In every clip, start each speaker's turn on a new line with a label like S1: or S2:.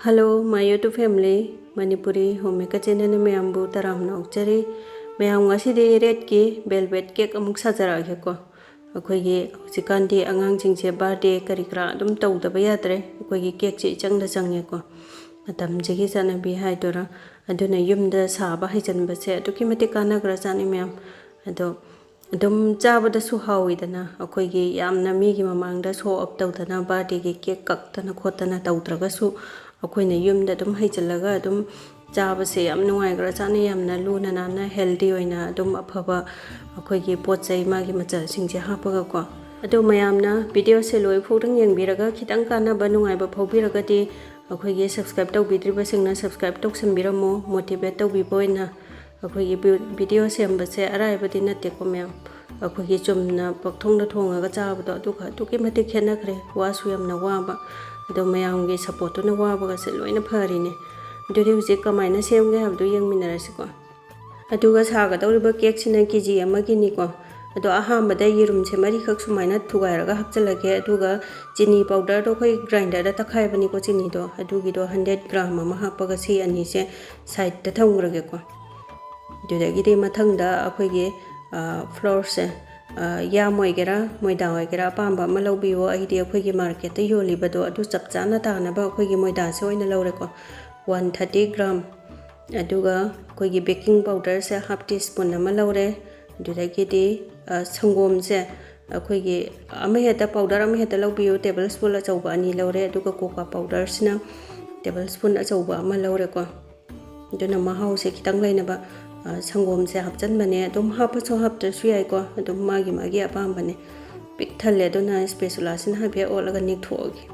S1: Hello, my YouTube family. Manipuri homemaker channel में ambu taram na uchari. मैं आऊँगा सीधे रेड के velvet cake अमुक साजरा है को. अखोई चिकन दी अंगांग चिंचे बर्थडे करिकरा दुम ताऊ दबा यात्रे अखोई केक ची चंग द चंगे को. मतम जगी जाना भी है तोरा. अदुना युम द साबा है जन बसे तो कि मते काना करा जाने में आम. अदो दुम चाब द सुहावी दना अखोई यामना मीगी ममांग द सो अप ताऊ दना बर्थडे के केक कक तना खोतना ताऊ तरगा सु अखोई युम द दुम है चलगा दुम चाब से याम नुआई करा जाने यामना लूना नाना हेल्दी होइना दुम अफबा अखोई पोत चै मागी मचा सिंजे हापगा को अदो मयामना वीडियो से लोय फोटंग यंगबिरगा खितंग काना बा नुआइबा फौबिरगदि अखोई सब्सक्राइब तौबिद्रिबा सिंगना सब्सक्राइब तौसनबिरमो मोटिवेट तौबिबोइना अखोई वीडियो सेमबसे अराइबदि नतेको मैम अखोई चुमना पक्थोंग थोंगा चाबदो अदुगा तुके मते खेनखरे वासु यामना वाबा अदो मयामगे सपोर्टना वाबगा से लोइना फरिने अदुदि हुजे कमाइना सेमगे हाबदो यंगमिनरसिको अदुगा सागदौरिबा केक सिना केजी अमगिनिको अदो अहामबदा येरुम से मरिखक सुमाइना थुगाइरगा हपचलगे अदुगा चीनी पाउडर तो कोई ग्राइंडर दा तखाइबनिको चीनी दो अदुगिदो 100 ग्राम अमा हापगा सी अनि से साइड दा थंगरगेको दुदगिदि मथंगदा अखोइगे फ्लोर से यामोइगेरा मोइदा ओइगेरा पांबा अमा लौबियो अहिदि अखोइगे मार्केट दा योलिबदो अदु चपचाना तानाबा अखोइगे मोइदा से ओइना लौरेको 130 ग्राम अदुगा अखोइगे बेकिंग पाउडर से हाफ टीस्पून अमा लौरे दुदगिदि संगोम से अखोइगे अमहेता पाउडर अमहेता लौबियो टेबल स्पून अचौबा अनि लौरे अदुगा कोका पाउडर सिना टेबल स्पून अचौबा अमा लौरेको दुना महाउ से खितंग लैनबा संगोम से हापचन बने तुम हापसो हापतसु याइको तुम मागी मागी अपामबने पिक थले दुना स्पेशुला सिन हाबे ओलगा निकथोगी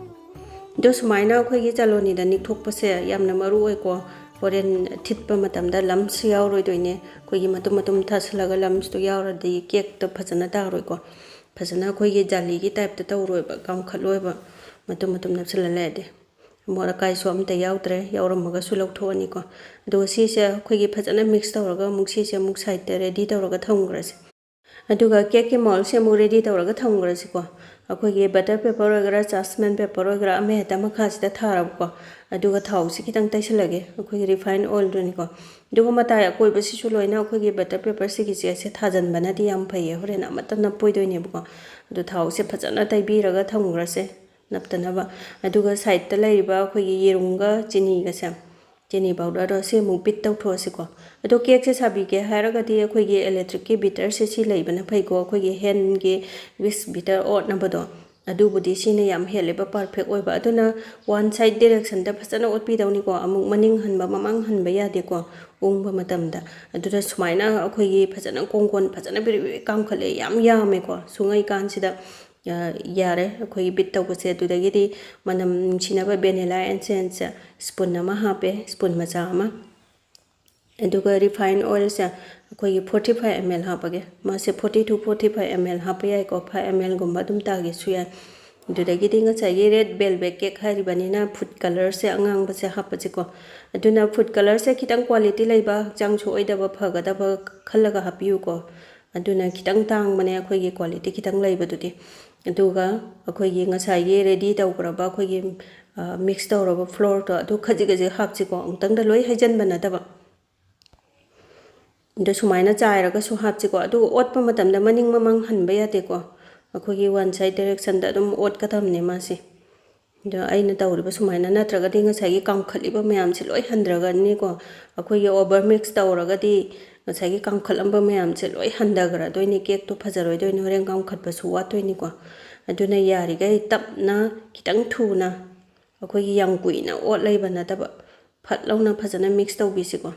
S1: दो सुमाइना अखोइगे चलोनी दा निकथोकपसे यामना मरु ओइको होरेन थितपा मतमदा लम्स यावरोइदोइने अखोइगे मतुम मतुम थासलगा लम्स तो यावरदि केक तो फजना तारोइको फजना अखोइगे जालीगी टाइप ता तौरोइबा कामखलोइबा मतुम मतुम नपसला लेदे मोरकाई सोमते याउद्रे यावरमगसु लौथोनिको दो सीसे अखोइगे फजना मिक्स तौरगा मुक्सीसे मुक साइड रेडी तौरगा थंगरसे अदुगा केक के मोल से मु रेडी तौरगा थंगरसेको अखोइगे बटर पेपर वगैरह चासमेन पेपर वगैरह अमेता मखासिदा थारबको अदुगा थाउसी खितंग तैसलगे अखोइगे रिफाइन ऑयल दोनिको दुगो मताय अकोइबसिसु लोइना अखोइगे बटर पेपर सिगी से थाजनबनादि याम फैये होरेन अमत नपोइदोइनेबको अदु थाउसे फजना तैबिरगा थंगरसे नपतनबा अदुगा साइड ता लैरिबा अखोइगे येरुंगा चीनीगसे चीनी पाउडर से मु बिट तौथोसिको अदो केक से साबिगे हारगदि अखोइगे इलेक्ट्रिक के बीटर से सी लैबना फैको अखोइगे हैंड के विस बीटर ओटनबदो अदुबुदि सिने याम हेलेबा परफेक्ट ओइबा अदुना वन साइड डायरेक्शन दा फजना ओटपिदौनिको अमुक मनिंग हनबा ममांग हनबा यादेको उंगबा मतमदा अदुदा सुमाइना अखोइगे फजना कोंकोन फजना बिरि कामखले याम यामेको सुंगै कानसिदा यारे अखोइगे बिट तौबसे अदुदगिदि मनम सिनाबा वेनिला एसेंस स्पून अमा हापे स्पून मचा अमा अदुगा रिफाइन ऑयल से अखोइगे 45 ml हापगे मासे 40 to 45 ml हापे याइको 5 ml गुम्बा दुम तागे सुया अदुदगिदि ngachai रेड वेलवेट केक हारिबनिना फूड कलर से अंगांग बसे हापचिको अदुना फूड कलर से खितंग क्वालिटी लैबा चांग छोइदबा फगदबा खलगा हापियुको अदुना खितंग तांग मने अखोइगे क्वालिटी खितंग लैबदुदि अदुगा अखोइगे ngachai रेडी तौग्रबा अखोइगे मिक्स तौरबा फ्लोर तो अदु खजिगजे हापचिको अंतंगदा लोइ हैजन बनदबा द सुमाइना चाइरगा सु हापचिको अदु ओटपा मतमदा मनिंग ममंग हनबा यातेको अखोइगे वन साइड डायरेक्शन दा दुम ओट कथमने मासे द आइना तौरिबा सुमाइना नत्रगदि ngachai कामखलिबा मयाम से लोइ हंद्रगनिको अखोइगे ओवर मिक्स तौरगदि ngachai कामखलंबा मयाम से लोइ हंदगरा दोइने केक तो फजरोइ दोइने होरेन कामखतबसु वातोइनिको अदुना यारिगै तपना खितंग थुना अखोइगे याम कुइना ओट लैबा नतबा फटलौना फजना मिक्स तौबिसिको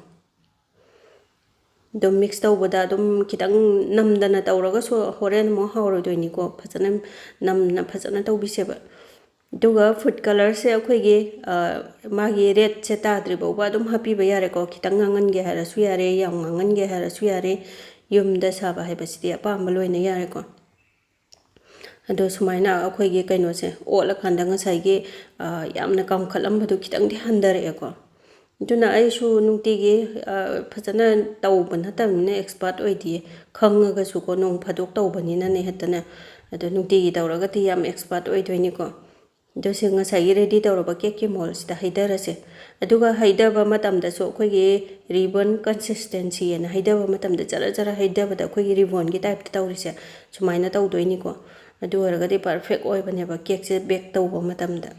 S1: दो मिक्स तौबदा दुम खितंग नमदना तौरगसु होरेन मो हावरोइदोइनिको फजना नमना फजना तौबिसेबा दुगा फूड कलर से अखोइगे मागी रेड से ताद्रिबौबा दुम हापिबा यारेको खितंग ngangenge हारसु यारे याम ngangenge हारसु यारे युमदा साबा हाइबसिदि अपाम लोइना यारेको अदो सुमाइना अखोइगे कैनो से ओला खांदा ngachaiगे यामना कामखलंबदु खितंगदि हंदरेको दुना आइसु नुंतिगे फजना तौबना तमने एक्सपर्ट ओइदि खंगगसु को नों फदोक तौबनिना ने हतना अदो नुंतिगे तौरगति याम एक्सपर्ट ओइदोइनिको ꯑꯗꯣ ꯁꯤ ꯉꯁꯥꯏꯒꯤ ꯔꯦꯗꯤ ꯇꯧꯔꯕ ꯀꯦꯛꯀꯤ ꯃꯣꯜꯁꯤꯗ ꯍꯩꯗꯔꯁꯦ ꯑꯗꯨꯒ ꯍꯩꯗꯕ ꯃꯇꯝꯗꯁꯨ ꯑꯩꯈꯣꯏꯒꯤ ꯔꯤꯕꯟ ꯀꯟꯁꯤꯁꯇꯦꯟꯁꯤ ꯑꯅ ꯍꯩꯗꯕ ꯃꯇꯝꯗ ꯖꯔ ꯖꯔ ꯍꯩꯗꯕꯗ ꯑꯩꯈꯣꯏꯒꯤ ꯔꯤꯕꯣꯟꯒꯤ ꯇꯥꯏꯞꯇ ꯇꯧꯔꯤꯁꯦ ꯁꯨꯃꯥꯏꯅ ꯇꯧꯗꯣꯏꯅꯤꯀꯣ ꯑꯗꯨ ꯑꯣꯏꯔꯒꯗꯤ ꯄꯔꯐꯦꯛ ꯑꯣꯏꯕꯅꯦꯕ ꯀꯦꯛꯁꯦ ꯕꯦꯛ ꯇꯧꯕ ꯃꯇꯝꯗ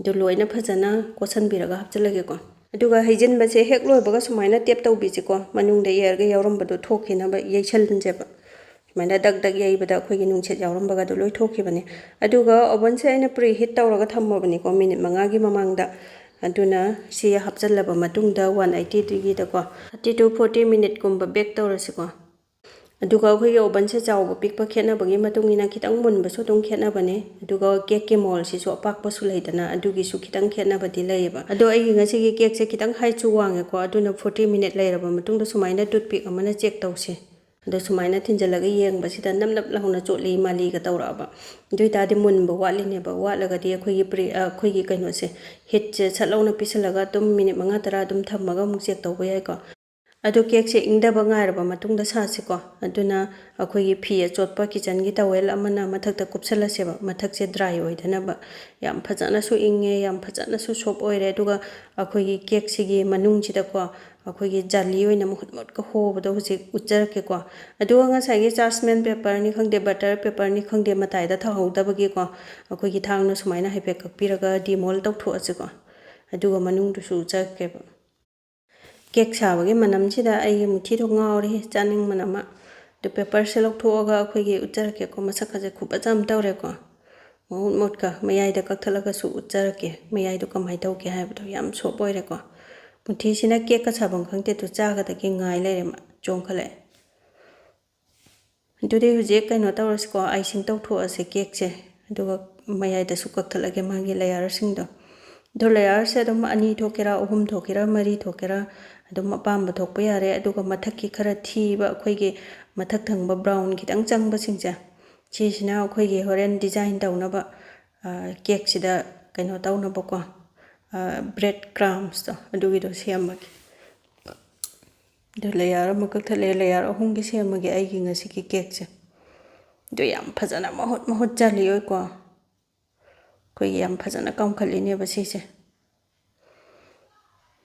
S1: ꯑꯗꯨ ꯂꯣꯏꯅ ꯐꯖꯅ ꯀꯣꯠꯁꯟꯕꯤꯔꯒ ꯍꯥꯞꯆꯤꯜꯂꯒꯦꯀꯣ ꯑꯗꯨꯒ ꯍꯩꯖꯤꯟꯕꯁꯦ ꯍꯦꯛ ꯂꯣꯏꯕꯒ ꯁꯨꯃꯥꯏꯅ ꯇꯦꯞ ꯇꯧꯕꯤꯁꯤꯀꯣ ꯃꯅꯨꯡꯗ ꯑꯦꯌꯔꯒ ꯌꯥꯎꯔꯝꯕꯗꯣ ꯊꯣꯛꯈꯤꯅꯕ ꯌꯩꯁꯜꯂꯟꯁꯦꯕ ꯁꯨꯃꯥꯏꯅ ꯗꯛ ꯗꯛ ꯌꯩꯕꯗ ꯑꯩꯈꯣꯏꯒꯤ ꯅꯨꯡꯁꯤꯠ ꯌꯥꯎꯔꯝꯕꯒꯗꯣ ꯂꯣꯏ ꯊꯣꯛꯈꯤꯕꯅꯦ ꯑꯗꯨꯒ ꯑꯣꯚꯟꯁꯦ ꯑꯩꯅ ꯄ꯭ꯔꯤ ꯍꯤꯠ ꯇꯧꯔꯒ ꯊꯝꯃꯕꯅꯤꯀꯣ ꯃꯤꯅꯤꯠ 5ꯒꯤ ꯃꯃꯥꯡꯗ ꯑꯗꯨꯅ ꯁꯤ ꯍꯥꯞꯆꯜꯂꯕ ꯃꯇꯨꯡꯗ 180 ꯗꯤꯒ꯭ꯔꯤꯗꯀꯣ 30 to 40 ꯃꯤꯅꯤꯠꯀꯨꯝꯕ ꯕꯦꯛ ꯇꯧꯔꯁꯤꯀꯣ ꯑꯗꯨꯒ ꯑꯩꯈꯣꯏꯒꯤ ꯑꯣꯚꯟꯁꯦ ꯆꯥꯎꯕ ꯄꯤꯛꯄ ꯈꯦꯠꯅꯕꯒꯤ ꯃꯇꯨꯡ ꯏꯟꯅ ꯈꯤꯇꯪ ꯃꯨꯟꯕꯁꯨ ꯑꯗꯨꯝ ꯈꯦꯠꯅꯕꯅꯦ ꯑꯗꯨꯒ ꯀꯦꯛꯀꯤ ꯃꯣꯜꯁꯤꯁꯨ ꯑꯄꯥꯛꯄꯁꯨ ꯂꯩꯗꯅ ꯑꯗꯨꯒꯤꯁꯨ ꯈꯤꯇꯪ ꯈꯦꯠꯅꯕꯗꯤ ꯂꯩꯌꯦꯕ ꯑꯗꯣ ꯑꯩꯒꯤ ꯉꯁꯤꯒꯤ ꯀꯦꯛꯁꯦ ꯈꯤꯇꯪ ꯍꯥꯏꯠꯁꯨ ꯋꯥꯡꯉꯦꯀꯣ ꯑꯗꯨꯅ 40 ꯃꯤꯅꯤꯠ ꯂꯩꯔꯕ ꯃꯇꯨꯡꯗ ꯁꯨꯃꯥꯏꯅ ꯇꯨꯠꯄꯤꯛ ꯑꯃꯅ ꯆꯦꯛ ꯇꯧꯁꯦ ꯑꯗꯣ ꯁꯨꯃꯥꯏꯅ ꯊꯤꯟꯖꯜꯂꯒ ꯌꯦꯡꯕꯁꯤꯗ ꯅꯞ ꯅꯞ ꯂꯥꯎꯅ ꯆꯣꯠꯂꯤ ꯃꯥꯂꯤꯒ ꯇꯧꯔꯛꯑꯕ ꯑꯗꯨ ꯑꯣꯏꯇꯥꯔꯗꯤ ꯃꯨꯟꯕ ꯋꯥꯠꯂꯤꯅꯦꯕ ꯋꯥꯠꯂꯒꯗꯤ ꯑꯩꯈꯣꯏꯒꯤ ꯀꯩꯅꯣꯁꯦ ꯍꯤꯠꯁꯦ ꯁꯠ ꯂꯥꯎꯅ ꯄꯤꯁꯜꯂꯒ ꯑꯗꯨꯝ ꯃꯤꯅꯤꯠ 5-10 ꯑꯗꯨꯝ ꯊꯝꯃꯒ ꯑꯃꯨꯛ ꯆꯦꯛ ꯇꯧꯕ ꯌꯥꯏꯀꯣ ꯑꯗꯣ ꯀꯦꯛꯁꯦ ꯏꯪꯗꯕ ꯉꯥꯏꯔꯕ ꯃꯇꯨꯡꯗ ꯁꯥꯁꯤꯀꯣ ꯑꯗꯨꯅ ꯑꯩꯈꯣꯏꯒꯤ ꯐꯤ ꯑꯆꯣꯠꯄ ꯀꯤꯆꯟꯒꯤ ꯇꯋꯦꯜ ꯑꯃꯅ ꯃꯊꯛꯇ ꯀꯨꯞꯁꯜꯂꯁꯦꯕ ꯃꯊꯛꯁꯦ ꯗ꯭ꯔꯥꯏ ꯑꯣꯏꯗꯅꯕ ꯌꯥꯝ ꯐꯖꯅꯁꯨ ꯏꯪꯉꯦ ꯌꯥꯝ ꯐꯖꯅꯁꯨ ꯁꯣꯞ ꯑꯣꯏꯔꯦ ꯑꯗꯨꯒ ꯑꯩꯈꯣꯏꯒꯤ ꯀꯦꯛꯁꯤꯒꯤ ꯃꯅꯨꯡꯁꯤꯗꯀꯣ ꯑꯩꯈꯣꯏꯒꯤ ꯖꯥꯂꯤ ꯑꯣꯏꯅ ꯃꯨꯠ ꯃꯨꯠꯀ ꯍꯣꯕꯗꯣ ꯍꯧꯖꯤꯛ ꯎꯠꯆꯔꯛꯀꯦꯀꯣ ꯑꯗꯨꯒ ꯉꯁꯥꯏꯒꯤ ꯆꯥꯁꯃꯦꯟ ꯄꯦꯄꯔꯅꯤ ꯈꯪꯗꯦ ꯕꯇꯔ ꯄꯦꯄꯔꯅꯤ ꯈꯪꯗꯦ ꯃꯇꯥꯏꯗ ꯊꯥꯍꯧꯗꯕꯒꯤꯀꯣ ꯑꯩꯈꯣꯏꯒꯤ ꯊꯥꯡꯅ ꯁꯨꯃꯥꯏꯅ ꯍꯥꯏꯐꯦꯠ ꯀꯛꯄꯤꯔꯒ ꯗꯤꯃꯣꯜ ꯇꯧꯊꯣꯛꯑꯁꯤꯀꯣ ꯑꯗꯨꯒ ꯃꯅꯨꯡꯗꯨꯁꯨ ꯎꯠꯆꯔꯛꯀꯦꯕ ꯀꯦꯛ ꯁꯥꯕꯒꯤ ꯃꯅꯝꯁꯤꯗ ꯑꯩꯒꯤ ꯃꯨꯊꯤꯗꯣ ꯉꯥꯎꯔꯤ ꯆꯥꯅꯤꯡꯕꯅ ꯑꯃ ꯑꯗꯨ ꯄꯦꯄꯔꯁꯦ ꯂꯧꯊꯣꯛꯑꯒ ꯑꯩꯈꯣꯏꯒꯤ ꯎꯠꯆꯔꯛꯀꯦꯀꯣ ꯃꯁꯛꯀꯁꯦ ꯈꯨꯐꯖ ꯑꯃ ꯇꯧꯔꯦꯀꯣ ꯃꯍꯨꯠ ꯃꯨꯠꯀ ꯃꯌꯥꯏꯗ ꯀꯛꯊꯠꯂꯒꯁꯨ ꯎꯠꯆꯔꯛꯀꯦ ꯃꯌꯥꯏꯗꯣ ꯀꯃꯥꯏꯅ ꯇꯧꯒꯦ ꯍꯥꯏꯕꯗꯣ ꯌꯥꯝ ꯁꯣꯞ ꯑꯣꯏꯔꯦꯀꯣ ꯃꯨꯊꯤꯁꯤꯅ ꯀꯦꯛꯀ ꯁꯥꯐꯝ ꯈꯪꯗꯦ ꯑꯗꯨ ꯆꯥꯒꯗꯒꯤ ꯉꯥꯏ ꯂꯩꯔꯦ ꯆꯣꯡꯈꯠꯂꯛꯑꯦ ꯑꯗꯨꯗꯤ ꯍꯧꯖꯤꯛ ꯀꯩꯅꯣ ꯇꯧꯔꯁꯤꯀꯣ ꯑꯥꯏꯁꯤꯡ ꯇꯧꯊꯣꯛꯑꯁꯦ ꯀꯦꯛꯁꯦ ꯑꯗꯨꯒ ꯃꯌꯥꯏꯗꯁꯨ ꯀꯛꯊꯠꯂꯒꯦ ꯃꯥꯒꯤ ꯂꯦꯌꯔꯁꯤꯡꯗꯣ ꯑꯗꯣ ꯂꯦꯌꯔꯁꯦ ꯑꯗꯨꯝ 2 ꯊꯣꯛꯀꯦꯔꯥ 3 ꯊꯣꯛꯀꯦꯔꯥ 4 ꯊꯣꯛꯀꯦꯔꯥ ꯑꯗꯨꯝ ꯑꯄꯥꯝꯕ ꯊꯣꯛꯄ ꯌꯥꯔꯦ ꯑꯗꯨꯒ ꯃꯊꯛꯀꯤ ꯈꯔ ꯊꯤꯕ ꯑꯩꯈꯣꯏꯒꯤ ꯃꯊꯛ ꯊꯪꯕ ꯕ꯭ꯔꯥꯎꯟ ꯈꯤꯇꯪ ꯆꯪꯕꯁꯤꯡꯁꯦ ꯁꯤꯁꯤꯅ ꯑꯩꯈꯣꯏꯒꯤ ꯍꯣꯔꯦꯟ ꯗꯤꯖꯥꯏꯟ ꯇꯧꯅꯕ ꯀꯦꯛꯁꯤꯗ ꯀꯩꯅꯣ ꯇꯧꯅꯕꯀꯣ ꯕ꯭ꯔꯦꯗ ꯀ꯭ꯔꯥꯝꯁꯇꯣ ꯑꯗꯨꯒꯤꯗꯣ ꯁꯦꯝꯃꯒꯦ ꯑꯗꯨ ꯂꯦꯌꯔ ꯑꯃ ꯀꯛꯊꯠꯂꯦ ꯂꯦꯌꯔ 3ꯒꯤ ꯁꯦꯝꯃꯒꯦ ꯑꯩꯒꯤ ꯉꯁꯤꯒꯤ ꯀꯦꯛꯁꯦ ꯑꯗꯨ ꯌꯥꯝ ꯐꯖꯅ ꯃꯍꯨꯠ ꯆꯜꯂꯤ ꯑꯣꯏꯀꯣ ꯑꯩꯈꯣꯏꯒꯤ ꯌꯥꯝ ꯐꯖꯅ ꯀꯥꯝꯈꯠꯂꯤꯅꯦꯕ ꯁꯤꯁꯦ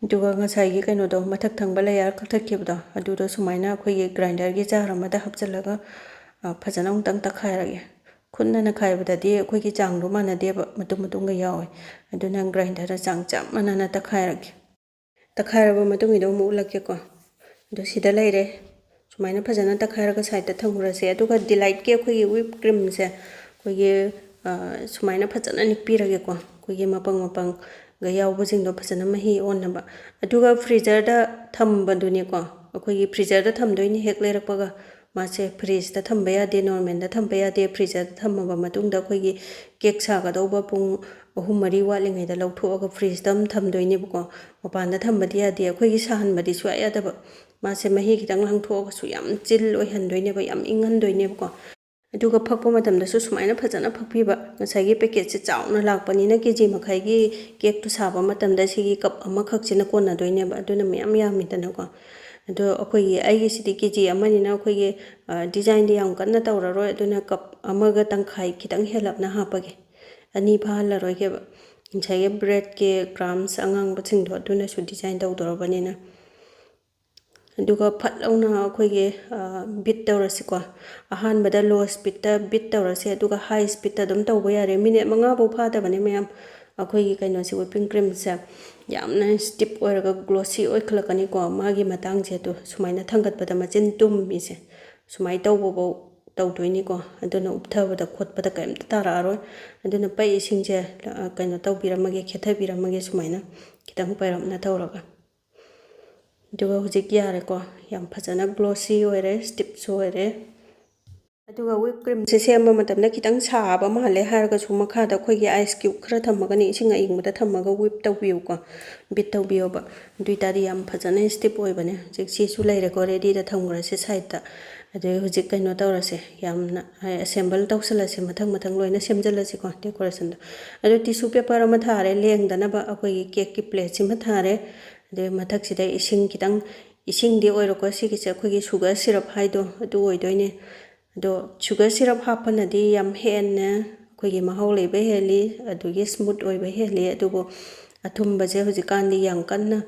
S1: ꯑꯗꯨꯒ ꯉꯁꯥꯏꯒꯤ ꯀꯩꯅꯣꯗꯣ ꯃꯊꯛ ꯊꯪꯕ ꯂꯦꯌꯔ ꯀꯛꯊꯠꯈꯤꯕꯗꯣ ꯑꯗꯨꯗꯣ ꯁꯨꯃꯥꯏꯅ ꯑꯩꯈꯣꯏꯒꯤ ꯒ꯭ꯔꯥꯏꯟꯗꯔꯒꯤ ꯖꯥꯔ ꯑꯃꯗ ꯍꯥꯞꯆꯤꯜꯂꯒ ꯐꯖꯅ ꯑꯃꯨꯛꯇꯪ ꯇꯛꯈꯥꯏꯔꯒꯦ ꯈꯨꯠꯅ ꯅꯈꯥꯏꯕꯗꯗꯤ ꯑꯩꯈꯣꯏꯒꯤ ꯆꯥꯡꯗꯣ ꯃꯥꯟꯅꯗꯦꯕ ꯃꯇꯨꯝꯒ ꯌꯥꯎꯋꯦ ꯑꯗꯨꯅ ꯒ꯭ꯔꯥꯏꯟꯗꯔꯗ ꯆꯥꯡ ꯆꯞ ꯃꯥꯟꯅꯅ ꯇꯛꯈꯥꯏꯔꯒꯦ ꯇꯛꯈꯥꯏꯔꯕ ꯃꯇꯨꯡꯒꯤꯗꯣ ꯑꯃꯨꯛ ꯎꯠꯂꯛꯀꯦꯀꯣ ꯑꯗꯣ ꯁꯤꯗ ꯂꯩꯔꯦ ꯁꯨꯃꯥꯏꯅ ꯐꯖꯅ ꯇꯛꯈꯥꯏꯔꯒ ꯁꯥꯏꯗꯇ ꯊꯝꯈ꯭ꯔꯁꯦ ꯑꯗꯨꯒ ꯗꯤꯂꯥꯏꯠꯀꯤ ꯑꯩꯈꯣꯏꯒꯤ ꯋꯤꯞ ꯀ꯭ꯔꯤꯝꯁꯦ ꯑꯩꯈꯣꯏꯒꯤ ꯁꯨꯃꯥꯏꯅ ꯐꯖꯅ ꯅꯤꯛꯄꯤꯔꯒꯦꯀꯣ ꯑꯩꯈꯣꯏꯒꯤ ꯃꯄꯪꯒ ꯌꯥꯎꯕꯁꯤꯡꯗꯣ ꯐꯖꯅ ꯃꯍꯤ ꯑꯣꯟꯅꯕ ꯑꯗꯨꯒ ꯐ꯭ꯔꯤꯖꯔꯗ ꯊꯝꯕꯗꯨꯅꯤꯀꯣ ꯑꯩꯈꯣꯏꯒꯤ ꯐ꯭ꯔꯤꯖꯔꯗ ꯊꯝꯗꯣꯏꯅꯤ ꯍꯦꯛ ꯂꯩꯔꯛꯄꯒ ꯃꯥꯁꯦ ꯐ꯭ꯔꯤꯖꯇ ꯊꯝꯕ ꯌꯥꯗꯦ ꯅꯣꯔꯃꯦꯜꯗ ꯊꯝꯕ ꯌꯥꯗꯦ ꯐ꯭ꯔꯤꯖꯔꯗ ꯊꯝꯃꯕ ꯃꯇꯨꯡꯗ ꯑꯩꯈꯣꯏꯒꯤ ꯀꯦꯛ ꯁꯥꯒꯗꯧꯕ ꯄꯨꯡ 3-4 ꯋꯥꯠꯂꯤꯉꯩꯗ ꯂꯧꯊꯣꯛꯑꯒ ꯐ꯭ꯔꯤꯖꯇ ꯑꯃ ꯊꯝꯗꯣꯏꯅꯦꯕꯀꯣ ꯃꯄꯥꯟꯗ ꯊꯝꯕꯗꯤ ꯌꯥꯗꯦ ꯑꯩꯈꯣꯏꯒꯤ ꯁꯥꯍꯟꯕꯗꯤ ꯁꯨꯡꯌꯥ ꯌꯥꯗꯕ ꯃꯥꯁꯦ ꯃꯍꯤ ꯈꯤꯇꯪ ꯂꯥꯡꯊꯣꯛꯑꯒꯁꯨ ꯌꯥꯝ ꯆꯤꯜ ꯑꯣꯏꯍꯟꯗꯣꯏꯅꯦꯕ ꯌꯥꯝ ꯏꯪꯍꯟꯗꯣꯏꯅꯦꯕꯀꯣ ꯑꯗꯨꯒ ꯐꯛꯄ ꯃꯇꯝꯗꯁꯨ ꯁꯨꯃꯥꯏꯅ ꯐꯖꯅ ꯐꯛꯄꯤꯕ ꯉꯁꯥꯏꯒꯤ ꯄꯦꯀꯦꯠꯁꯦ ꯆꯥꯎꯅ ꯂꯥꯛꯄꯅꯤꯅ ꯀꯦꯖꯤ ꯃꯈꯥꯏꯒꯤ ꯀꯦꯛꯇꯨ ꯁꯥꯕ ꯃꯇꯝꯗ ꯁꯤꯒꯤ ꯀꯞ ꯑꯃꯈꯛꯁꯤꯅ ꯀꯣꯟꯅꯗꯣꯏꯅꯦꯕ ꯑꯗꯨꯅ ꯃꯌꯥꯝ ꯌꯥꯝꯃꯤꯗꯅꯀꯣ ꯑꯗꯣ ꯑꯩꯈꯣꯏꯒꯤ ꯑꯩꯒꯤꯁꯤꯗꯤ ꯀꯦꯖꯤ ꯑꯃꯅꯤꯅ ꯑꯩꯈꯣꯏꯒꯤ ꯗꯤꯖꯥꯏꯟꯗꯤ ꯌꯥꯝ ꯀꯟꯅ ꯇꯧꯔꯔꯣꯏ ꯑꯗꯨꯅ ꯀꯞ ꯑꯃꯒ ꯇꯪꯈꯥꯏ ꯈꯤꯇꯪ ꯍꯦꯜꯂꯞꯅ ꯍꯥꯞꯄꯒꯦ 2 ꯐꯥꯍꯜꯂꯔꯣꯏꯒꯦꯕ ꯉꯁꯥꯏꯒꯤ ꯕ꯭ꯔꯦꯗꯀꯤ ꯀ꯭ꯔꯥꯝꯁ ꯑꯉꯥꯡꯕꯁꯤꯡꯗꯣ ꯑꯗꯨꯅꯁꯨ ꯗꯤꯖꯥꯏꯟ ꯇꯧꯗꯣꯔꯕꯅꯤꯅ ꯑꯗꯨꯒ ꯐꯠ ꯂꯥꯎꯅ ꯑꯩꯈꯣꯏꯒꯤ ꯕꯤꯠ ꯇꯧꯔꯁꯤꯀꯣ ꯑꯍꯥꯟꯕꯗ ꯂꯣ ꯁ꯭ꯄꯤꯠꯇ ꯕꯤꯠ ꯇꯧꯔꯁꯦ ꯑꯗꯨꯒ ꯍꯥꯏ ꯁ꯭ꯄꯤꯠꯇ ꯑꯗꯨꯝ ꯇꯧꯕ ꯌꯥꯔꯦ ꯃꯤꯅꯤꯠ 5 ꯐꯥꯎ ꯐꯥꯗꯕꯅꯦ ꯃꯌꯥꯝ ꯑꯩꯈꯣꯏꯒꯤ ꯀꯩꯅꯣꯁꯦ ꯋꯤꯞꯄꯤꯡ ꯀ꯭ꯔꯤꯝꯁꯦ ꯌꯥꯝꯅ ꯁ꯭ꯇꯤꯞ ꯑꯣꯏꯔꯒ ꯒ꯭ꯂꯣꯁꯤ ꯑꯣꯏꯈꯠꯂꯛꯀꯅꯤꯀꯣ ꯃꯥꯒꯤ ꯃꯇꯥꯡꯁꯦ ꯑꯗꯣ ꯁꯨꯃꯥꯏꯅ ꯊꯥꯡꯒꯠꯄꯗ ꯃꯆꯤꯟ ꯇꯨꯝꯃꯤꯁꯦ ꯁꯨꯃꯥꯏꯅ ꯇꯧꯕꯐꯥꯎ ꯇꯧꯗꯣꯏꯅꯤꯀꯣ ꯑꯗꯨꯅ ꯎꯞꯊꯕꯗ ꯈꯣꯠꯄꯗ ꯀꯔꯤꯝꯇ ꯇꯥꯔꯛꯑꯔꯣই ꯑꯗꯨꯅ ꯏꯁꯤꯡꯁꯦ ꯀꯩꯅꯣ ꯇꯧꯕꯤꯔꯝꯃꯒꯦ ꯈꯦꯠꯊꯕꯤꯔꯝꯃꯒꯦ ꯁꯨꯃꯥꯏꯅ ꯈꯤꯇꯪ ꯄꯥꯏꯔꯞꯅ ꯇꯧꯔꯒ ꯑꯗꯨꯒ ꯍꯧꯖꯤꯛ ꯌꯥꯔꯦꯀꯣ ꯌꯥꯝ ꯐꯖꯅ ꯒ꯭ꯂꯣꯁꯤ ꯑꯣꯏꯔꯦ ꯁ꯭ꯇꯤꯞꯁꯨ ꯑꯣꯏꯔꯦ ꯑꯗꯨꯒ ꯋꯤꯞ ꯀ꯭ꯔꯤꯝꯁꯦ ꯁꯦꯝꯕ ꯃꯇꯝꯗ ꯈꯤꯇꯪ ꯁꯥꯕ ꯃꯥꯜꯂꯦ ꯍꯥꯏꯔꯒꯁꯨ ꯃꯈꯥꯗ ꯑꯩꯈꯣꯏꯒꯤ ꯑꯥꯏꯁ ꯀ꯭ꯌꯨꯕ ꯈꯔ ꯊꯝꯃꯒꯅꯤ ꯏꯁꯤꯡ ꯑꯏꯪꯕꯗ ꯊꯝꯃꯒ ꯋꯤꯞ ꯇꯧꯕꯤꯌꯨꯀꯣ ꯕꯤꯠ ꯇꯧꯕꯤꯌꯣꯕ ꯑꯗꯨ ꯑꯣꯏꯇꯥꯔꯗꯤ ꯌꯥꯝ ꯐꯖꯅ ꯁ꯭ꯇꯤꯞ ꯑꯣꯏꯕꯅꯦ ꯍꯧꯖꯤꯛ ꯁꯤꯁꯨ ꯂꯩꯔꯦꯀꯣ ꯔꯦꯗꯤꯗ ꯊꯝꯈ꯭ꯔꯁꯦ ꯁꯥꯏꯗꯇ ꯑꯗꯨꯒ ꯍꯧꯖꯤꯛ ꯀꯩꯅꯣ ꯇꯧꯔꯁꯦ ꯌꯥꯝꯅ ꯑꯦꯁꯦꯝꯕꯜ ꯇꯧꯁꯜꯂꯁꯦ ꯃꯊꯪ ꯂꯣꯏꯅ ꯁꯦꯝꯖꯤꯜꯂꯁꯤꯀꯣ ꯗꯦꯀꯣꯔꯦꯁꯟꯗꯣ ꯑꯗꯨ ꯇꯤꯁꯨ ꯄꯦꯄꯔ ꯑꯃ ꯊꯥꯔꯦ ꯂꯦꯡꯗꯅꯕ ꯑꯩꯈꯣꯏꯒꯤ ꯀꯦꯛꯀꯤ ꯄ꯭ꯂꯦꯠꯁꯤꯃ ꯊꯥꯔꯦ ꯑꯗꯨꯒ ꯃꯊꯛꯁꯤꯗ ꯏꯁꯤꯡ ꯈꯤꯇꯪ ꯏꯁꯤꯡꯗꯤ ꯑꯣꯏꯔꯣꯀꯣ ꯁꯤꯒꯤꯁꯦ ꯑꯩꯈꯣꯏꯒꯤ ꯁꯨꯒꯔ ꯁꯤꯔꯞ ꯍꯥꯏꯗꯣ ꯑꯗꯨ ꯑꯣꯏꯗꯣꯏꯅꯦ ꯑꯗꯣ ꯁꯨꯒꯔ ꯁꯤꯔꯞ ꯍꯥꯞꯄꯅꯗꯤ ꯌꯥꯝ ꯍꯦꯟꯅ ꯑꯩꯈꯣꯏꯒꯤ ꯃꯍꯥꯎ ꯂꯩꯕ ꯍꯦꯜꯂꯤ ꯑꯗꯨꯒꯤ ꯁ꯭ꯃꯨꯠ ꯑꯣꯏꯕ ꯍꯦꯜꯂꯤ ꯑꯗꯨꯕꯨ ꯑꯊꯨꯝꯕꯁꯦ ꯍꯧꯖꯤꯛꯀꯥꯟꯗꯤ ꯌꯥꯝ ꯀꯟꯅ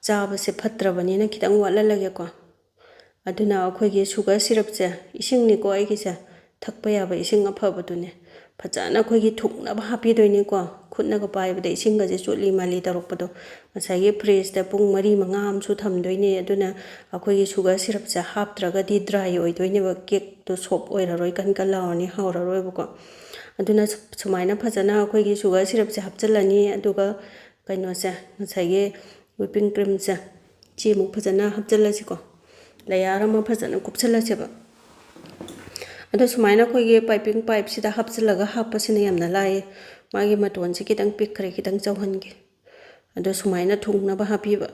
S1: ꯆꯥꯕꯁꯦ ꯐꯠꯇ꯭ꯔꯕꯅꯤꯅ ꯈꯤꯇꯪ ꯋꯥꯠꯍꯜꯂꯒꯦꯀꯣ ꯑꯗꯨꯅ ꯑꯩꯈꯣꯏꯒꯤ ꯁꯨꯒꯔ ꯁꯤꯔꯞꯁꯦ ꯏꯁꯤꯡꯅꯤꯀꯣ ꯑꯩꯒꯤꯁꯦ ꯊꯛꯄ ꯌꯥꯕ ꯏꯁꯤꯡ ꯑꯐꯕꯗꯨꯅꯦ ꯐꯖꯅ ꯑꯩꯈꯣꯏꯒꯤ ꯊꯨꯡꯅꯕ ꯍꯥꯞꯄꯤꯗꯣꯏꯅꯤꯀꯣ ꯈꯨꯠꯅꯒ ꯄꯥꯏꯕꯗ ꯏꯁꯤꯡꯒꯁꯦ ꯆꯣꯠꯂꯤ ꯃꯥꯜꯂꯤ ꯇꯧꯔꯛꯄꯗꯣ ꯉꯁꯥꯏꯒꯤ ꯐ꯭ꯔꯤꯖꯇ ꯄꯨꯡ 4-5 ꯑꯃꯁꯨ ꯊꯝꯗꯣꯏꯅꯤ ꯑꯗꯨꯅ ꯑꯩꯈꯣꯏꯒꯤ ꯁꯨꯒꯔ ꯁꯤꯔꯞꯁꯦ ꯍꯥꯞꯇ꯭ꯔꯒꯗꯤ ꯗ꯭ꯔꯥꯏ ꯑꯣꯏꯗꯣꯏꯅꯦꯕ ꯀꯦꯛꯇꯣ ꯁꯣꯞ ꯑꯣꯏꯔꯔꯣꯏ ꯀꯟ ꯀꯟ ꯂꯥꯎꯔꯅꯤ ꯍꯥꯎꯔꯔꯣꯏꯕꯀꯣ ꯑꯗꯨꯅ ꯁꯨꯃꯥꯏꯅ ꯐꯖꯅ ꯑꯩꯈꯣꯏꯒꯤ ꯁꯨꯒꯔ ꯁꯤꯔꯞꯁꯦ ꯍꯥꯞꯆꯤꯜꯂꯅꯤ ꯑꯗꯨꯒ ꯀꯩꯅꯣꯁꯦ ꯉꯁꯥꯏꯒꯤ ꯋꯤꯄꯤꯡ ꯀ꯭ꯔꯤꯝꯁꯦ ꯁꯤꯃꯨꯛ ꯐꯖꯅ ꯍꯥꯞꯆꯤꯜꯂꯁꯤꯀꯣ ꯂꯦꯌꯔ ꯑꯃ ꯐꯖꯅ ꯀꯨꯞꯁꯜꯂꯁꯦꯕ ꯑꯗꯣ ꯁꯨꯃꯥꯏꯅ ꯑꯩꯈꯣꯏꯒꯤ ꯄꯥꯏꯄꯤꯡ ꯄꯥꯏꯞꯁꯤꯗ ꯍꯥꯞꯆꯤꯜꯂꯒ ꯍꯥꯞꯄꯁꯤꯅ ꯌꯥꯝꯅ ꯂꯥꯏꯌꯦ ꯃꯥꯒꯤ ꯃꯇꯣꯟꯁꯦ ꯈꯤꯇꯪ ꯄꯤꯛꯈ꯭ꯔꯦ ꯈꯤꯇꯪ ꯆꯥꯎꯍꯟꯒꯦ ꯑꯗꯣ ꯁꯨꯃꯥꯏꯅ ꯊꯨꯡꯅꯕ ꯍꯥꯞꯄꯤꯕ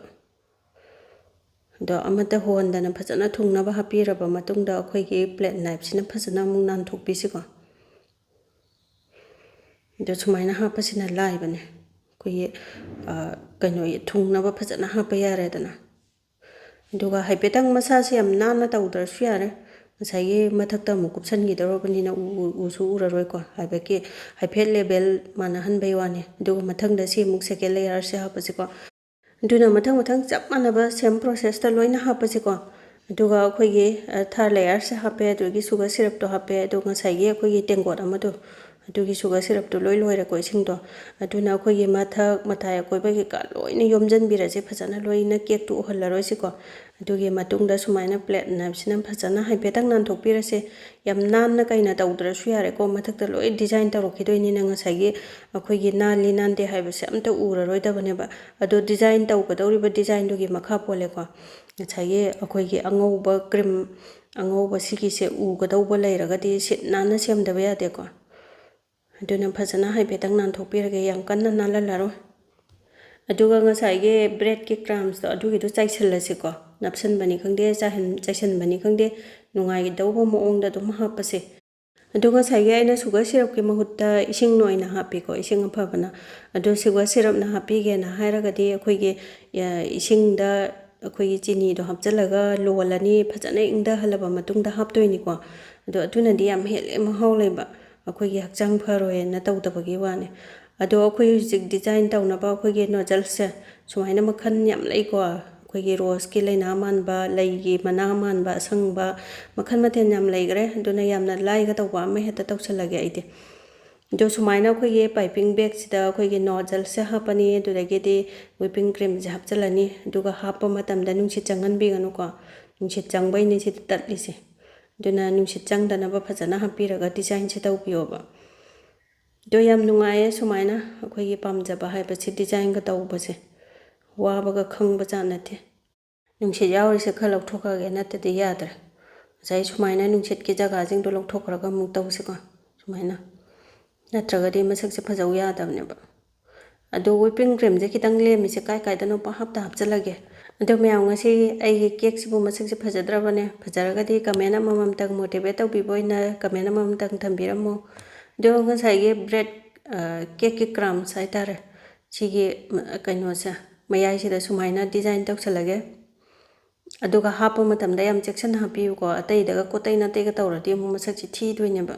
S1: ꯑꯗꯣ ꯑꯃꯠꯇ ꯍꯣꯟꯗꯅ ꯐꯖꯅ ꯊꯨꯡꯅꯕ ꯍꯥꯞꯄꯤꯔꯕ ꯃꯇꯨꯡꯗ ꯑꯩꯈꯣꯏꯒꯤ ꯄ꯭ꯂꯦꯠ ꯅꯥꯏꯐꯁꯤꯅ ꯐꯖꯅ ꯑꯃꯨꯛ ꯅꯥꯟꯊꯣꯛꯄꯤꯁꯤꯀꯣ ꯑꯗꯣ ꯁꯨꯃꯥꯏꯅ ꯍꯥꯞꯄꯁꯤꯅ ꯂꯥꯏꯕꯅꯦ ꯑꯩꯈꯣꯏꯒꯤ ꯀꯩꯅꯣ ꯊꯨꯡꯅꯕ ꯐꯖꯅ ꯍꯥꯞꯄ ꯌꯥꯔꯦꯗꯅ ꯑꯗꯨꯒ ꯍꯥꯏꯐꯦꯠꯇꯪ ꯃꯁꯥꯁꯦ ꯌꯥꯝ ꯅꯥꯟꯅ ꯇꯧꯗ꯭ꯔꯁꯨ ꯌꯥꯔꯦ ꯉꯁꯥꯏꯒꯤ ꯃꯊꯛꯇ ꯑꯃꯨꯛ ꯀꯨꯞꯁꯟꯈꯤꯗꯧꯔꯕꯅꯤꯅ ꯎꯁꯨ ꯎꯔꯔꯣꯏꯀꯣ ꯍꯥꯏꯐꯦꯠ ꯂꯦꯕꯦꯜ ꯃꯥꯟꯅꯍꯟꯕꯩ ꯋꯥꯅꯤ ꯑꯗꯨꯒ ꯃꯊꯪꯗ ꯁꯤ ꯑꯃꯨꯛ ꯁꯦꯀꯦꯟ ꯂꯦꯌꯔꯁꯦ ꯍꯥꯞꯄꯁꯤꯀꯣ ꯑꯗꯨꯅ ꯃꯊꯪ ꯆꯞ ꯃꯥꯟꯅꯕ ꯁꯦꯝ ꯄ꯭ꯔꯣꯁꯦꯁꯇ ꯂꯣꯏꯅ ꯍꯥꯞꯄꯁꯤꯀꯣ ꯑꯗꯨꯒ ꯑꯩꯈꯣꯏꯒꯤ ꯊꯥꯔ ꯂꯦꯌꯔꯁꯦ ꯍꯥꯞꯄꯦ ꯑꯗꯨꯒꯤ ꯁꯨꯒꯔ ꯁꯤꯔꯞꯇꯣ ꯍꯥꯞꯄꯦ ꯑꯗꯨꯒ ꯉꯁꯥꯏꯒꯤ ꯑꯩꯈꯣꯏꯒꯤ ꯇꯦꯡꯀꯣꯠ ꯑꯃꯗꯣ ꯑꯗꯨꯒꯤ ꯁꯨꯒꯔ ꯁꯤꯔꯞꯇꯣ ꯂꯣꯏꯔꯦꯀꯣ ꯏꯁꯤꯡꯗꯣ ꯑꯗꯨꯅ ꯑꯩꯈꯣꯏꯒꯤ ꯃꯊꯛ ꯃꯇꯥꯏ ꯑꯀꯣꯏꯕ ꯀꯩꯀꯥ ꯂꯣꯏꯅ ꯌꯣꯝꯖꯟꯕꯤꯔꯁꯦ ꯐꯖꯅ ꯂꯣꯏꯅ ꯀꯦꯛꯇꯨ ꯎꯍꯜꯂꯔꯣꯏꯁꯤꯀꯣ ꯑꯗꯨꯒꯤ ꯃꯇꯨꯡꯗ ꯁꯨꯃꯥꯏꯅ ꯄ꯭ꯂꯦꯠ ꯅꯥꯏꯐꯁꯤꯅ ꯐꯖꯅ ꯍꯥꯏꯐꯦꯠꯇꯪ ꯅꯥꯟꯊꯣꯛꯄꯤꯔꯁꯦ ꯌꯥꯝ ꯅꯥꯟꯅ ꯀꯩꯅ ꯇꯧꯗ꯭ꯔꯁꯨ ꯌꯥꯔꯦꯀꯣ ꯃꯊꯛꯇ ꯂꯣꯏ ꯗꯤꯖꯥꯏꯟ ꯇꯧꯔꯛꯈꯤꯗꯣꯏꯅꯤꯅ ꯉꯁꯥꯏꯒꯤ ꯑꯩꯈꯣꯏꯒꯤ ꯅꯥꯜꯂꯤ ꯅꯥꯟꯗꯦ ꯍꯥꯏꯕꯁꯦ ꯑꯝꯇ ꯎꯔꯔꯣꯏꯗꯕꯅꯦꯕ ꯑꯗꯣ ꯗꯤꯖꯥꯏꯟ ꯇꯧꯒꯗꯧꯔꯤꯕ ꯗꯤꯖꯥꯏꯟꯗꯨꯒꯤ ꯃꯈꯥ ꯄꯣꯜꯂꯦꯀꯣ ꯉꯁꯥꯏꯒꯤ ꯑꯩꯈꯣꯏꯒꯤ ꯑꯉꯧꯕ ꯀ꯭ꯔꯤꯝ ꯑꯉꯧꯕ ꯁꯤꯒꯤꯁꯦ ꯎꯒꯗꯧꯕ ꯂꯩꯔꯒꯗꯤ ꯁꯤꯠ ꯅꯥꯟꯅ ꯁꯦꯝꯗꯕ ꯌꯥꯗꯦꯀꯣ ꯑꯗꯨꯅ ꯐꯖꯅ ꯍꯥꯏꯐꯦꯠꯇꯪ ꯅꯥꯟꯊꯣꯛꯄꯤꯔꯒꯦ ꯌꯥꯝ ꯀꯟꯅ ꯅꯥꯜꯍꯜꯂꯔꯣꯏ ꯑꯗꯨꯒ ꯉꯁꯥꯏꯒꯤ ꯕ꯭ꯔꯦꯗꯀꯤ ꯀ꯭ꯔꯥꯝꯁꯇꯣ ꯑꯗꯨꯒꯤꯗꯣ ꯆꯥꯏꯁꯤꯜꯂꯁꯤꯀꯣ ꯅꯞꯁꯟꯕꯅꯤ ꯈꯪꯗꯦ ꯆꯥꯏꯁꯤꯟꯕꯅꯤ ꯈꯪꯗꯦ ꯅꯨꯡꯉꯥꯏꯒꯗꯧꯕ ꯃꯑꯣꯡꯗ ꯑꯗꯨꯝ ꯍꯥꯞꯄꯁꯦ ꯑꯗꯨ ꯉꯁꯥꯏꯒꯤ ꯑꯩꯅ ꯁꯨꯒꯔ ꯁꯤꯔꯞꯀꯤ ꯃꯍꯨꯠꯇ ꯏꯁꯤꯡꯅ ꯑꯣꯏꯅ ꯍꯥꯞꯄꯤꯀꯣ ꯏꯁꯤꯡ ꯑꯐꯕꯅ ꯑꯗꯣ ꯁꯨꯒꯔ ꯁꯤꯔꯞꯅ ꯍꯥꯞꯄꯤꯒꯦꯅ ꯍꯥꯏꯔꯒꯗꯤ ꯑꯩꯈꯣꯏꯒꯤ ꯏꯁꯤꯡꯗ ꯑꯩꯈꯣꯏꯒꯤ ꯆꯤꯅꯤꯗꯣ ꯍꯥꯞꯆꯤꯜꯂꯒ ꯂꯣꯜꯂꯅꯤ ꯐꯖꯅ ꯏꯪꯊꯍꯜꯂꯕ ꯃꯇꯨꯡꯗ ꯍꯥꯞꯇꯣꯏꯅꯤꯀꯣ ꯑꯗꯣ ꯑꯗꯨꯅꯗꯤ ꯌꯥꯝ ꯍꯦꯜꯂꯦ ꯃꯍꯥꯎ ꯂꯩꯕ ꯑꯩꯈꯣꯏꯒꯤ ꯍꯛꯆꯥꯡ ꯐꯔꯣꯏꯅ ꯇꯧꯗꯕꯒꯤ ꯋꯥꯅꯤ ꯑꯗꯣ ꯑꯩꯈꯣꯏ ꯍꯧꯖꯤꯛ ꯗꯤꯖꯥꯏꯟ ꯇꯧꯅꯕ ꯑꯩꯈꯣꯏꯒꯤ ꯅꯣꯖꯜꯁꯦ ꯁꯨꯃꯥꯏꯅ ꯃꯈꯜ ꯌꯥꯝ ꯂꯩꯀꯣ ꯑꯩꯈꯣꯏꯒꯤ ꯔꯣꯁꯀꯤ ꯂꯩꯅꯥ ꯃꯥꯟꯕ ꯂꯩꯒꯤ ꯃꯅꯥ ꯃꯥꯟꯕ ꯑꯁꯪꯕ ꯃꯈꯜ ꯃꯊꯦꯜ ꯌꯥꯝ ꯂꯩꯈ꯭ꯔꯦ ꯑꯗꯨꯅ ꯌꯥꯝꯅ ꯂꯥꯏꯒꯗꯧꯕ ꯑꯃ ꯍꯦꯛꯇ ꯇꯧꯁꯜꯂꯒꯦ ꯑꯩꯗꯤ ꯑꯗꯣ ꯁꯨꯃꯥꯏꯅ ꯑꯩꯈꯣꯏꯒꯤ ꯄꯥꯏꯄꯤꯡ ꯕꯦꯒꯁꯤꯗ ꯑꯩꯈꯣꯏꯒꯤ ꯅꯣꯖꯜꯁꯦ ꯍꯥꯞꯄꯅꯤ ꯑꯗꯨꯗꯒꯤꯗꯤ ꯋꯤꯄꯤꯡ ꯀ꯭ꯔꯤꯝꯁꯦ ꯍꯥꯞꯆꯤꯜꯂꯅꯤ ꯑꯗꯨꯒ ꯍꯥꯞꯄ ꯃꯇꯝꯗ ꯅꯨꯡꯁꯤꯠ ꯆꯪꯍꯟꯕꯤꯒꯅꯨꯀꯣ ꯅꯨꯡꯁꯤꯠ ꯆꯪꯕꯩꯅꯤ ꯁꯤꯗ ꯇꯠꯂꯤꯁꯦ ꯑꯗꯨꯅ ꯅꯨꯡꯁꯤꯠ ꯆꯪꯗꯅꯕ ꯐꯖꯅ ꯍꯥꯞꯄꯤꯔꯒ ꯗꯤꯖꯥꯏꯟꯁꯦ ꯇꯧꯕꯤꯌꯣꯕ ꯑꯗꯣ ꯌꯥꯝ ꯅꯨꯡꯉꯥꯏꯌꯦ ꯁꯨꯃꯥꯏꯅ ꯑꯩꯈꯣꯏꯒꯤ ꯄꯥꯝꯖꯕ ꯍꯥꯏꯕꯁꯤ ꯗꯤꯖꯥꯏꯟꯒ ꯇꯧꯕꯁꯦ ꯋꯥꯕꯒ ꯈꯪꯕ ꯖꯥꯠ ꯅꯠꯇꯦ ꯅꯨꯡꯁꯤꯠ ꯌꯥꯎꯔꯤꯁꯦ ꯈꯔ ꯂꯧꯊꯣꯛꯈ꯭ꯔꯒꯦ ꯅꯠꯇ꯭ꯔꯗꯤ ꯌꯥꯗ꯭ꯔꯦ ꯉꯁꯥꯏ ꯁꯨꯃꯥꯏꯅ ꯅꯨꯡꯁꯤꯠꯀꯤ ꯖꯒꯥꯁꯤꯡꯗꯣ ꯂꯧꯊꯣꯛꯈ꯭ꯔꯒ ꯑꯃꯨꯛ ꯇꯧꯁꯤꯀꯣ ꯁꯨꯃꯥꯏꯅ ꯅꯠꯇ꯭ꯔꯒꯗꯤ ꯃꯁꯛꯁꯦ ꯐꯖꯧ ꯌꯥꯗꯕꯅꯦꯕ ꯑꯗꯣ ꯋꯤꯄꯤꯡ ꯀ꯭ꯔꯤꯝꯁꯦ ꯈꯤꯇꯪ ꯂꯦꯝꯃꯤꯁꯦ ꯀꯥꯏꯗꯅꯣ ꯍꯥꯞꯆꯤꯜꯂꯒꯦ ꯑꯗꯣ ꯃꯌꯥꯝ ꯉꯁꯤ ꯑꯩꯒꯤ ꯀꯦꯛꯁꯤꯕꯨ ꯃꯁꯛꯁꯦ ꯐꯖꯗ꯭ꯔꯕꯅꯦ ꯐꯖꯔꯒꯗꯤ ꯀꯃꯦꯟ ꯑꯃꯃꯝꯇꯪ ꯃꯣꯇꯤꯚꯦꯠ ꯇꯧꯕꯤꯕ ꯑꯣꯏꯅ ꯀꯃꯦꯟ ꯑꯃꯃꯝꯇꯪ ꯊꯝꯕꯤꯔꯝꯃꯣ ꯑꯗꯣ ꯉꯁꯥꯏꯒꯤ ꯕ꯭ꯔꯦꯗ ꯀꯦꯛꯀꯤ ꯀ꯭ꯔꯥꯝꯁ ꯍꯥꯏꯇꯥꯔꯦ ꯁꯤꯒꯤ ꯀꯩꯅꯣꯁꯦ ꯃꯌꯥꯏꯁꯤꯗ ꯁꯨꯃꯥꯏꯅ ꯗꯤꯖꯥꯏꯟ ꯇꯧꯁꯜꯂꯒꯦ ꯑꯗꯨꯒ ꯍꯥꯞꯄ ꯃꯇꯝꯗ ꯌꯥꯝ ꯆꯦꯛꯁꯤꯟꯅ ꯍꯥꯞꯄꯤꯌꯨꯀꯣ ꯑꯇꯩꯗꯒ ꯀꯣꯠꯇꯩ ꯅꯥꯇꯩꯒ ꯇꯧꯔꯗꯤ ꯑꯃꯨꯛ ꯃꯁꯛꯁꯤ ꯊꯤꯗꯣꯏꯅꯦꯕ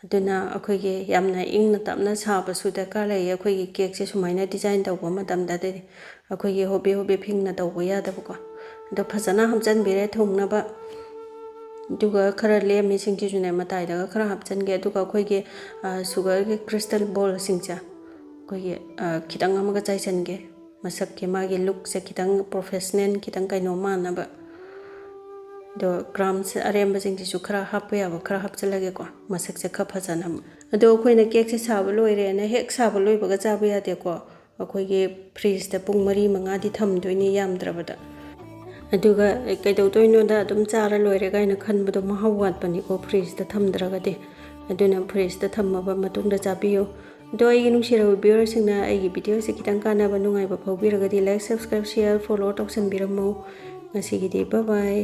S1: ꯑꯗꯨꯅ ꯑꯩꯈꯣꯏꯒꯤ ꯌꯥꯝꯅ ꯏꯪꯅ ꯇꯞꯅ ꯁꯥꯕꯁꯨ ꯗꯔꯀꯥꯔ ꯂꯩꯌꯦ ꯑꯩꯈꯣꯏꯒꯤ ꯀꯦꯛꯁꯦ ꯁꯨꯃꯥꯏꯅ ꯗꯤꯖꯥꯏꯟ ꯇꯧꯕ ꯃꯇꯝꯗꯗꯤ ꯑꯩꯈꯣꯏꯒꯤ ꯍꯣꯕꯦ ꯐꯤꯡꯅ ꯇꯧꯕ ꯌꯥꯗꯕꯀꯣ ꯑꯗꯣ ꯐꯖꯅ ꯍꯥꯞꯆꯤꯟꯕꯤꯔꯦ ꯊꯨꯡꯅꯕ ꯑꯗꯨꯒ ꯈꯔ ꯂꯦꯝꯃꯤꯁꯤꯡꯁꯤꯁꯨꯅꯦ ꯃꯇꯥꯏꯗꯒ ꯈꯔ ꯍꯥꯞꯆꯤꯟꯒꯦ ꯑꯗꯨꯒ ꯑꯩꯈꯣꯏꯒꯤ ꯁꯨꯒꯔꯒꯤ ꯀ꯭ꯔꯤꯁꯇꯜ ꯕꯣꯜꯁꯤꯡꯁꯦ ꯑꯩꯈꯣꯏꯒꯤ ꯈꯤꯇꯪ ꯑꯃꯒ ꯆꯥꯏꯁꯤꯟꯒꯦ ꯃꯁꯛꯀꯤ ꯃꯥꯒꯤ ꯂꯨꯛꯁꯦ ꯈꯤꯇꯪ ꯄ꯭ꯔꯣꯐꯦꯁꯅꯦꯜ ꯈꯤꯇꯪ ꯀꯩꯅꯣ ꯃꯥꯟꯅꯕ ꯑꯗꯣ ꯀ꯭ꯔꯥꯝꯁ ꯑꯔꯦꯝꯕꯁꯤꯡꯁꯤꯁꯨ ꯈꯔ ꯍꯥꯞꯄ ꯌꯥꯕ ꯈꯔ ꯍꯥꯞꯆꯤꯜꯂꯒꯦꯀꯣ ꯃꯁꯛꯁꯦ ꯈꯔ ꯐꯖꯅꯕ ꯑꯗꯣ ꯑꯩꯈꯣꯏꯅ ꯀꯦꯛꯁꯦ ꯁꯥꯕ ꯂꯣꯏꯔꯦꯅ ꯍꯦꯛ ꯁꯥꯕ ꯂꯣꯏꯕꯒ ꯆꯥꯕ ꯌꯥꯗꯦꯀꯣ ꯑꯩꯈꯣꯏꯒꯤ ꯐ꯭ꯔꯤꯖꯇ ꯄꯨꯡ 4-5ꯗꯤ ꯊꯝꯗꯣꯏꯅꯤ ꯌꯥꯝꯗ꯭ꯔꯕꯗ ꯑꯗꯨꯒ ꯀꯩꯗꯧꯗꯣꯏꯅꯣꯗ ꯑꯗꯨꯝ ꯆꯥꯔ ꯂꯣꯏꯔꯦ ꯀꯥꯏꯅ ꯈꯟꯕꯗꯣ ꯃꯍꯥꯎ ꯋꯥꯠꯄꯅꯤꯀꯣ ꯐ꯭ꯔꯤꯖꯇ ꯊꯝꯗ꯭ꯔꯒꯗꯤ ꯑꯗꯨꯅ ꯐ꯭ꯔꯤꯖꯇ ꯊꯝꯃꯕ ꯃꯇꯨꯡꯗ ꯆꯥꯕꯤꯌꯨ ꯑꯗꯣ ꯑꯩꯒꯤ ꯅꯨꯡꯁꯤꯔꯕ ꯚ꯭ꯌꯨꯋꯔꯁꯤꯡꯅ ꯑꯩꯒꯤ ꯚꯤꯗꯤꯑꯣꯁꯦ ꯈꯤꯇꯪ ꯀꯥꯟꯅꯕ ꯅꯨꯡꯉꯥꯏꯕ ꯐꯥꯎꯕꯤꯔꯒꯗꯤ ꯂꯥꯏꯛ ꯁꯕꯁꯀ꯭ꯔꯥꯏꯕ ꯁꯤꯌꯔ ꯐꯣꯂꯣ ꯇꯧꯁꯟꯕꯤꯔꯝꯃꯨ ꯉꯁꯤꯒꯤꯗꯤ ꯕꯥꯏ ꯕꯥꯏ